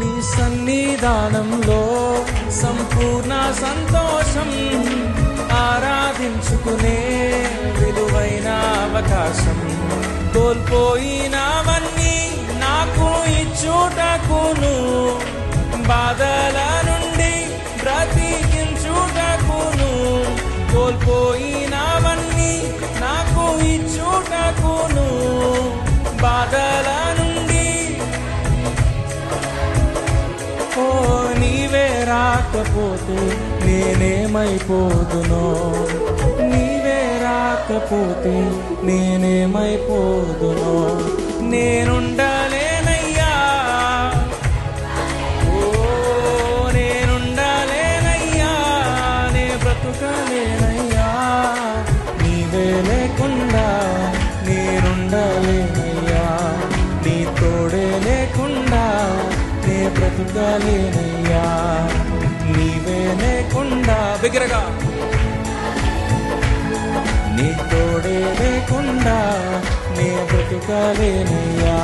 నీ సన్నిధానంలో సంపూర్ణ సంతోషం, ఆరాధించుకునే విలువైన అవకాశం. కోల్పోయినవన్నీ నాకు ఇచ్చుటకును, బాధల నుండి బ్రతికించుటకును. కోల్పోయినవన్నీ నాకు ఇచ్చుటకును, బాధల నుండి. ఓ నీవే రాకపోతే నేనేమైపోదునో, నీవే రాకపోతే నేనేమైపోదునో. నేనుండలేనయ్యా, ఓ నేనుండలేనయ్యా, నే బ్రతుకలేనయ్యా. నీవే లేకుండా నేనుండలేనయ్యా, నీ తోడే లేకుండా నే బ్రతుకలేనయ్యా. నీవే లేకుండా బిగ్గరగా, నీ తోడే లేకుండా నే బ్రతుకలేనయ్యా.